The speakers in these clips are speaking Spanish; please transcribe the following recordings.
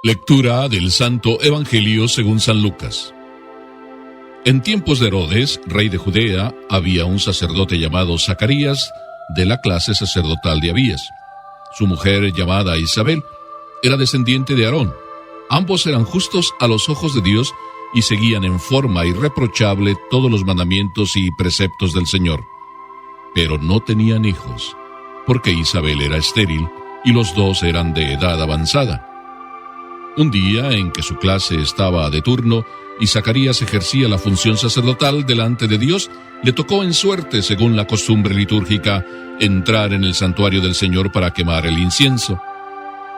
Lectura del Santo Evangelio según San Lucas. En tiempos de Herodes, rey de Judea, había un sacerdote llamado Zacarías, de la clase sacerdotal de Abías. Su mujer, llamada Isabel, era descendiente de Aarón. Ambos eran justos a los ojos de Dios y seguían en forma irreprochable todos los mandamientos y preceptos del Señor. Pero no tenían hijos, porque Isabel era estéril y los dos eran de edad avanzada. Un día en que su clase estaba de turno y Zacarías ejercía la función sacerdotal delante de Dios, le tocó en suerte, según la costumbre litúrgica, entrar en el santuario del Señor para quemar el incienso.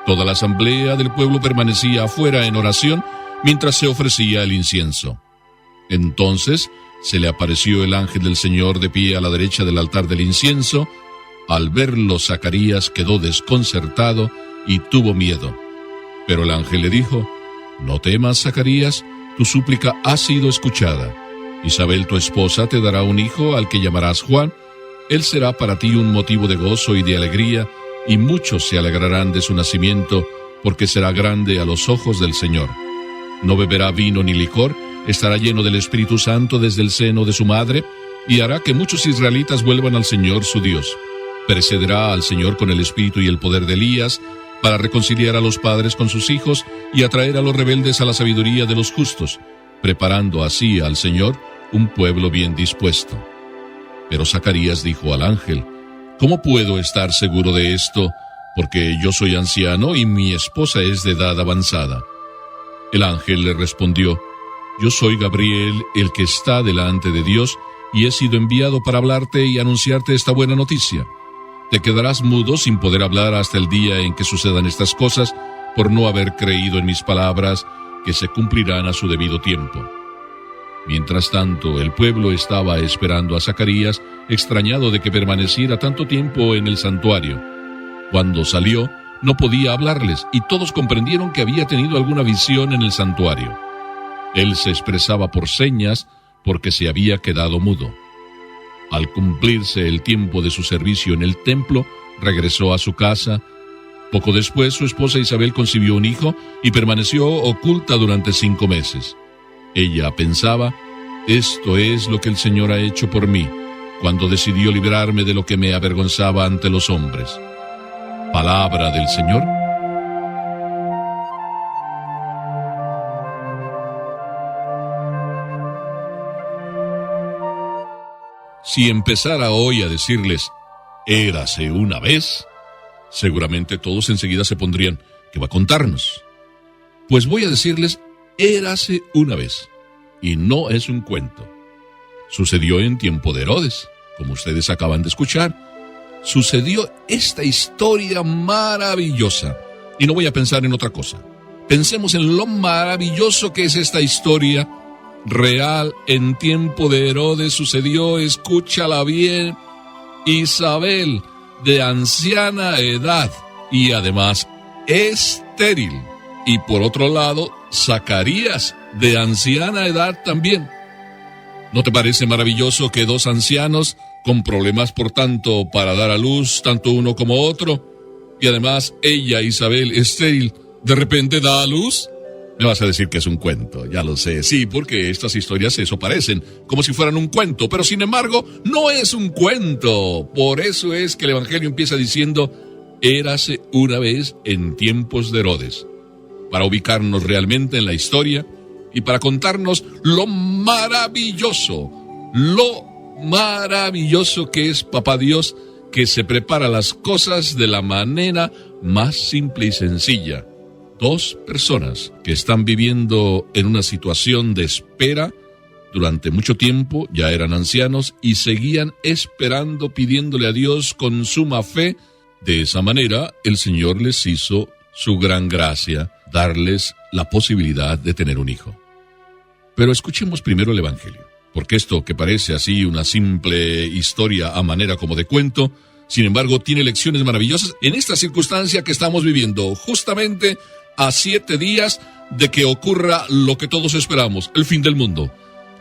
Toda la asamblea del pueblo permanecía afuera en oración mientras se ofrecía el incienso. Entonces se le apareció el ángel del Señor de pie a la derecha del altar del incienso. Al verlo, Zacarías quedó desconcertado y tuvo miedo. Pero el ángel le dijo: «No temas, Zacarías, tu súplica ha sido escuchada. Isabel, tu esposa, te dará un hijo al que llamarás Juan. Él será para ti un motivo de gozo y de alegría, y muchos se alegrarán de su nacimiento, porque será grande a los ojos del Señor. No beberá vino ni licor, estará lleno del Espíritu Santo desde el seno de su madre, y hará que muchos israelitas vuelvan al Señor su Dios. Precederá al Señor con el espíritu y el poder de Elías, para reconciliar a los padres con sus hijos y atraer a los rebeldes a la sabiduría de los justos, preparando así al Señor un pueblo bien dispuesto». Pero Zacarías dijo al ángel: «¿Cómo puedo estar seguro de esto? Porque yo soy anciano y mi esposa es de edad avanzada». El ángel le respondió: «Yo soy Gabriel, el que está delante de Dios, y he sido enviado para hablarte y anunciarte esta buena noticia. Te quedarás mudo sin poder hablar hasta el día en que sucedan estas cosas, por no haber creído en mis palabras, que se cumplirán a su debido tiempo». Mientras tanto, el pueblo estaba esperando a Zacarías, extrañado de que permaneciera tanto tiempo en el santuario. Cuando salió, no podía hablarles, y todos comprendieron que había tenido alguna visión en el santuario. Él se expresaba por señas, porque se había quedado mudo. Al cumplirse el tiempo de su servicio en el templo, regresó a su casa. Poco después, su esposa Isabel concibió un hijo y permaneció oculta durante 5 meses. Ella pensaba: «Esto es lo que el Señor ha hecho por mí, cuando decidió librarme de lo que me avergonzaba ante los hombres». Palabra del Señor. Si empezara hoy a decirles «érase una vez», seguramente todos enseguida se pondrían: «¿Qué va a contarnos?». Pues voy a decirles «érase una vez», y no es un cuento. Sucedió en tiempo de Herodes, como ustedes acaban de escuchar. Sucedió esta historia maravillosa, y no voy a pensar en otra cosa. Pensemos en lo maravilloso que es esta historia real. En tiempo de Herodes sucedió, escúchala bien: Isabel, de anciana edad y además estéril, y por otro lado Zacarías, de anciana edad también. ¿No te parece maravilloso que 2 ancianos con problemas, por tanto, para dar a luz, tanto uno como otro, y además ella, Isabel, estéril, de repente da a luz? Me vas a decir que es un cuento, ya lo sé. Sí, porque estas historias eso parecen, como si fueran un cuento, pero sin embargo no es un cuento. Por eso es que el Evangelio empieza diciendo «érase una vez en tiempos de Herodes», para ubicarnos realmente en la historia y para contarnos lo maravilloso que es Papá Dios, que se prepara las cosas de la manera más simple y sencilla. 2 personas que están viviendo en una situación de espera durante mucho tiempo, ya eran ancianos y seguían esperando, pidiéndole a Dios con suma fe. De esa manera, el Señor les hizo su gran gracia, darles la posibilidad de tener un hijo. Pero escuchemos primero el Evangelio, porque esto que parece así una simple historia a manera como de cuento, sin embargo tiene lecciones maravillosas en esta circunstancia que estamos viviendo, justamente a 7 días de que ocurra lo que todos esperamos, el fin del mundo.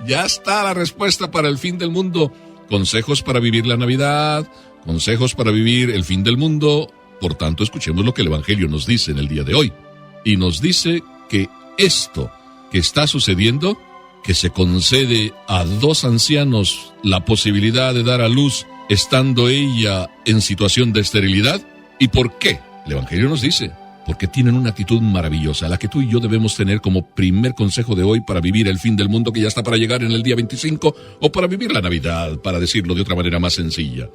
Ya está la respuesta para el fin del mundo. Consejos para vivir la Navidad, consejos para vivir el fin del mundo. Por tanto, escuchemos lo que el Evangelio nos dice en el día de hoy. y nos dice que esto que está sucediendo, que se concede a 2 ancianos la posibilidad de dar a luz estando ella en situación de esterilidad. ¿Y por qué? El Evangelio nos dice, porque tienen una actitud maravillosa, la que tú y yo debemos tener como primer consejo de hoy para vivir el fin del mundo que ya está para llegar en el día 25, o para vivir la Navidad, para decirlo de otra manera más sencilla.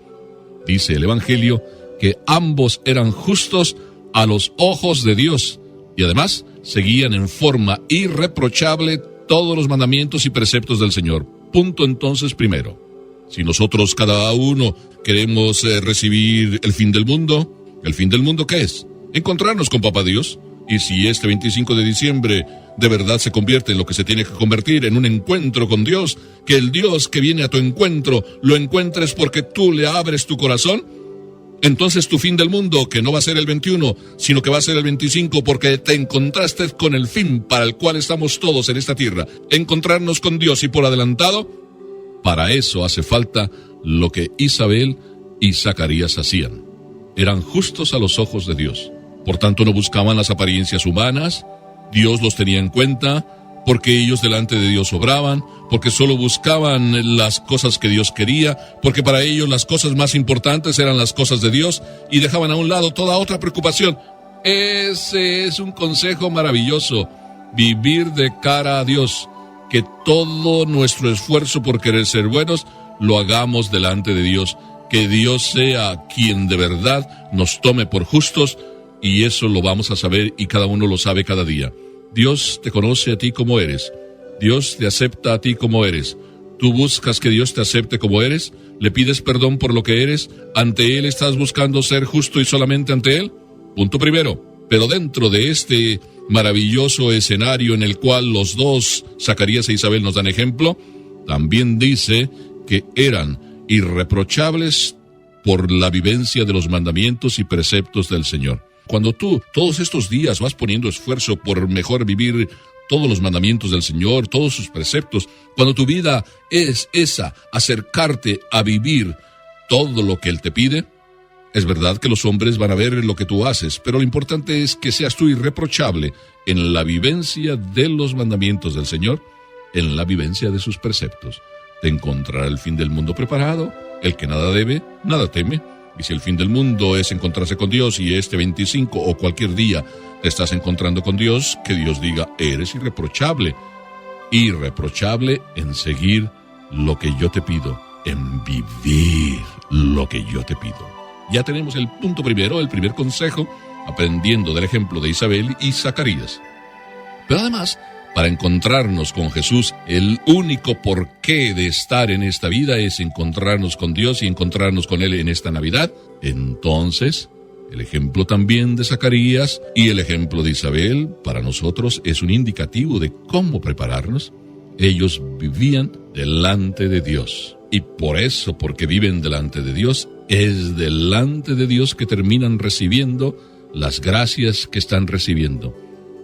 Dice el Evangelio que ambos eran justos a los ojos de Dios y además seguían en forma irreprochable todos los mandamientos y preceptos del Señor. Punto entonces primero. Si nosotros cada uno queremos recibir el fin del mundo, ¿el fin del mundo qué es? Encontrarnos con Papá Dios. Y si este 25 de diciembre de verdad se convierte en lo que se tiene que convertir, en un encuentro con Dios, que el Dios que viene a tu encuentro lo encuentres porque tú le abres tu corazón, entonces tu fin del mundo, que no va a ser el 21, sino que va a ser el 25, porque te encontraste con el fin para el cual estamos todos en esta tierra, encontrarnos con Dios. Y por adelantado, para eso hace falta lo que Isabel y Zacarías hacían. Eran justos a los ojos de Dios. Por tanto, no buscaban las apariencias humanas. Dios los tenía en cuenta, porque ellos delante de Dios obraban, porque solo buscaban las cosas que Dios quería, porque para ellos las cosas más importantes eran las cosas de Dios, y dejaban a un lado toda otra preocupación. Ese es un consejo maravilloso, vivir de cara a Dios, que todo nuestro esfuerzo por querer ser buenos, lo hagamos delante de Dios, que Dios sea quien de verdad nos tome por justos, y eso lo vamos a saber y cada uno lo sabe cada día. Dios te conoce a ti como eres. Dios te acepta a ti como eres. Tú buscas que Dios te acepte como eres. Le pides perdón por lo que eres. Ante Él estás buscando ser justo y solamente ante Él. Punto primero. Pero dentro de este maravilloso escenario en el cual los dos, Zacarías e Isabel, nos dan ejemplo, también dice que eran irreprochables por la vivencia de los mandamientos y preceptos del Señor. Cuando tú todos estos días vas poniendo esfuerzo por mejor vivir todos los mandamientos del Señor, todos sus preceptos, cuando tu vida es esa, acercarte a vivir todo lo que Él te pide, es verdad que los hombres van a ver lo que tú haces, pero lo importante es que seas tú irreprochable en la vivencia de los mandamientos del Señor, en la vivencia de sus preceptos. Te encontrará el fin del mundo preparado, el que nada debe, nada teme. Y si el fin del mundo es encontrarse con Dios y este 25 o cualquier día te estás encontrando con Dios, que Dios diga, eres irreprochable. Irreprochable en seguir lo que yo te pido, en vivir lo que yo te pido. Ya tenemos el punto primero, el primer consejo, aprendiendo del ejemplo de Isabel y Zacarías. Pero además, para encontrarnos con Jesús, el único porqué de estar en esta vida es encontrarnos con Dios y encontrarnos con Él en esta Navidad. Entonces, el ejemplo también de Zacarías y el ejemplo de Isabel para nosotros es un indicativo de cómo prepararnos. Ellos vivían delante de Dios. Y por eso, porque viven delante de Dios, es delante de Dios que terminan recibiendo las gracias que están recibiendo.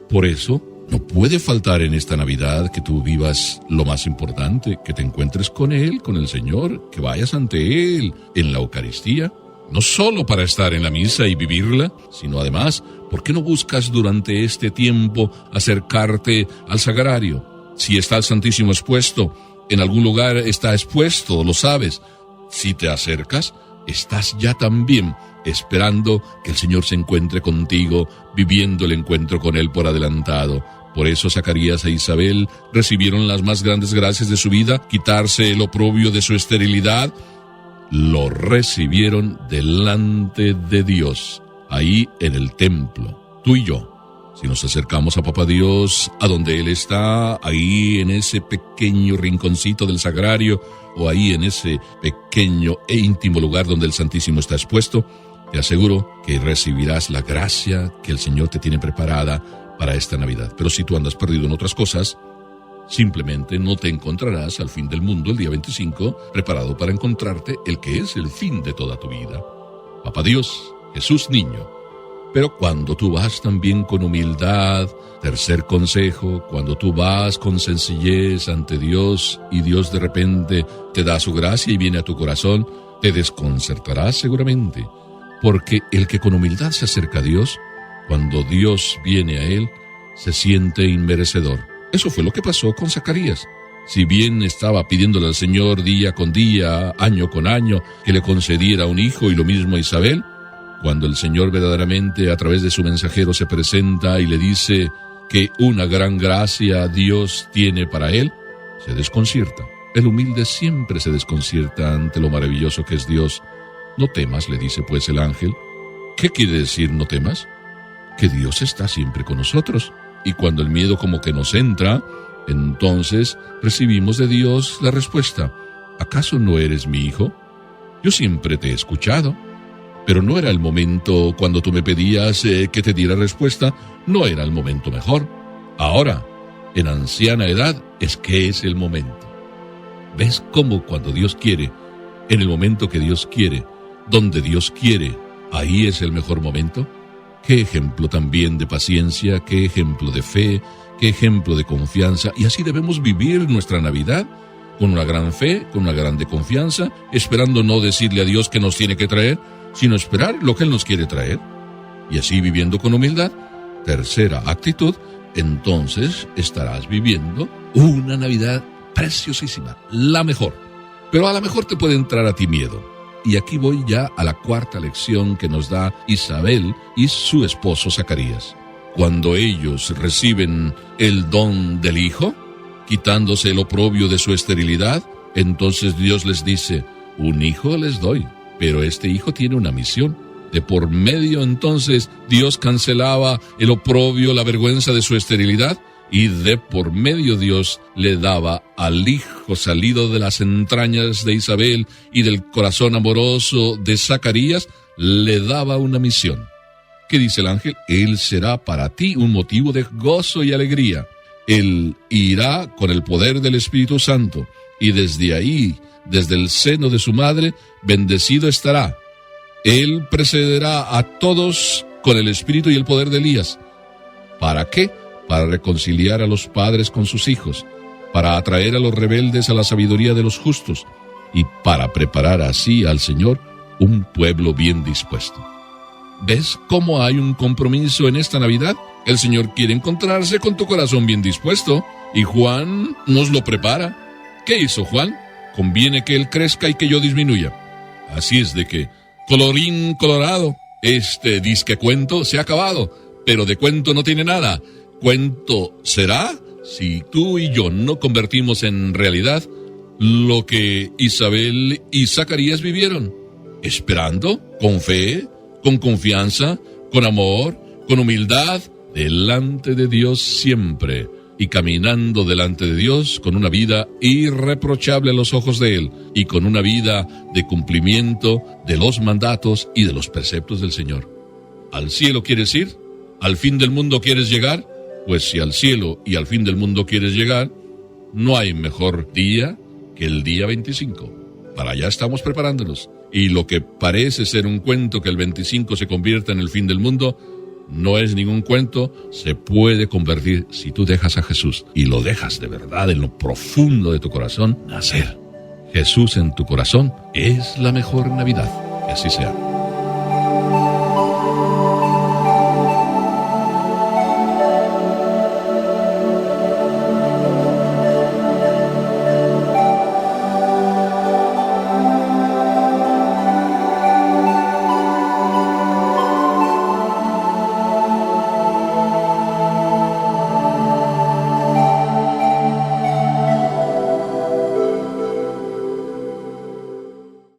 Por eso, no puede faltar en esta Navidad que tú vivas lo más importante, que te encuentres con Él, con el Señor, que vayas ante Él en la Eucaristía, no solo para estar en la misa y vivirla, sino además, ¿por qué no buscas durante este tiempo acercarte al sagrario? Si está el Santísimo expuesto, en algún lugar está expuesto, lo sabes. Si te acercas, estás ya también esperando que el Señor se encuentre contigo, viviendo el encuentro con Él por adelantado. Por eso Zacarías e Isabel recibieron las más grandes gracias de su vida, quitarse el oprobio de su esterilidad, lo recibieron delante de Dios, ahí en el templo. Tú y yo, si nos acercamos a Papá Dios, a donde Él está, ahí en ese pequeño rinconcito del sagrario, o ahí en ese pequeño e íntimo lugar donde el Santísimo está expuesto, te aseguro que recibirás la gracia que el Señor te tiene preparada para esta Navidad. Pero si tú andas perdido en otras cosas, simplemente no te encontrarás al fin del mundo el día 25, preparado para encontrarte el que es el fin de toda tu vida. Papá Dios, Jesús niño. Pero cuando tú vas también con humildad, tercer consejo, cuando tú vas con sencillez ante Dios y Dios de repente te da su gracia y viene a tu corazón, te desconcertarás seguramente, porque el que con humildad se acerca a Dios, Cuando Dios viene a él, se siente inmerecedor. Eso fue lo que pasó con Zacarías. Si bien estaba pidiéndole al Señor día con día, año con año, que le concediera un hijo, y lo mismo a Isabel, cuando el Señor verdaderamente a través de su mensajero se presenta y le dice que una gran gracia Dios tiene para él, se desconcierta. El humilde siempre se desconcierta ante lo maravilloso que es Dios. No temas, le dice pues el ángel. ¿Qué quiere decir no temas? Que Dios está siempre con nosotros. Y cuando el miedo como que nos entra, entonces recibimos de Dios la respuesta: ¿acaso no eres mi hijo? Yo siempre te he escuchado. Pero no era el momento cuando tú me pedías que te diera respuesta, no era el momento mejor. Ahora, en anciana edad, es que es el momento. ¿Ves cómo cuando Dios quiere, en el momento que Dios quiere, donde Dios quiere, ahí es el mejor momento? Qué ejemplo también de paciencia, qué ejemplo de fe, qué ejemplo de confianza. Y así debemos vivir nuestra Navidad, con una gran fe, con una grande confianza, esperando no decirle a Dios que nos tiene que traer, sino esperar lo que Él nos quiere traer. Y así viviendo con humildad, tercera actitud, entonces estarás viviendo una Navidad preciosísima, la mejor. Pero a la mejor te puede entrar a ti miedo. Y aquí voy ya a la cuarta lección que nos da Isabel y su esposo Zacarías. Cuando ellos reciben el don del hijo, quitándose el oprobio de su esterilidad, entonces Dios les dice: un hijo les doy, pero este hijo tiene una misión. De por medio entonces Dios cancelaba el oprobio, la vergüenza de su esterilidad, y de por medio Dios le daba al hijo salido de las entrañas de Isabel y del corazón amoroso de Zacarías, le daba una misión. ¿Qué dice el ángel? Él será para ti un motivo de gozo y alegría. Él irá con el poder del Espíritu Santo, y desde ahí, desde el seno de su madre, bendecido estará. Él precederá a todos con el espíritu y el poder de Elías. ¿Para qué? Para reconciliar a los padres con sus hijos, para atraer a los rebeldes a la sabiduría de los justos, y para preparar así al Señor un pueblo bien dispuesto. ¿Ves cómo hay un compromiso en esta Navidad? El Señor quiere encontrarse con tu corazón bien dispuesto, y Juan nos lo prepara. ¿Qué hizo Juan? Conviene que él crezca y que yo disminuya. Así es de que, colorín colorado, este disque cuento se ha acabado, pero de cuento no tiene nada. Cuento será si tú y yo no convertimos en realidad lo que Isabel y Zacarías vivieron, esperando, con fe, con confianza, con amor, con humildad, delante de Dios siempre, y caminando delante de Dios con una vida irreprochable a los ojos de Él, y con una vida de cumplimiento de los mandatos y de los preceptos del Señor. ¿Al cielo quieres ir? ¿Al fin del mundo quieres llegar? Pues si al cielo y al fin del mundo quieres llegar, no hay mejor día que el día 25. Para allá estamos preparándonos. Y lo que parece ser un cuento que el 25 se convierta en el fin del mundo, no es ningún cuento, se puede convertir si tú dejas a Jesús y lo dejas de verdad en lo profundo de tu corazón nacer. Jesús en tu corazón es la mejor Navidad. Que así sea.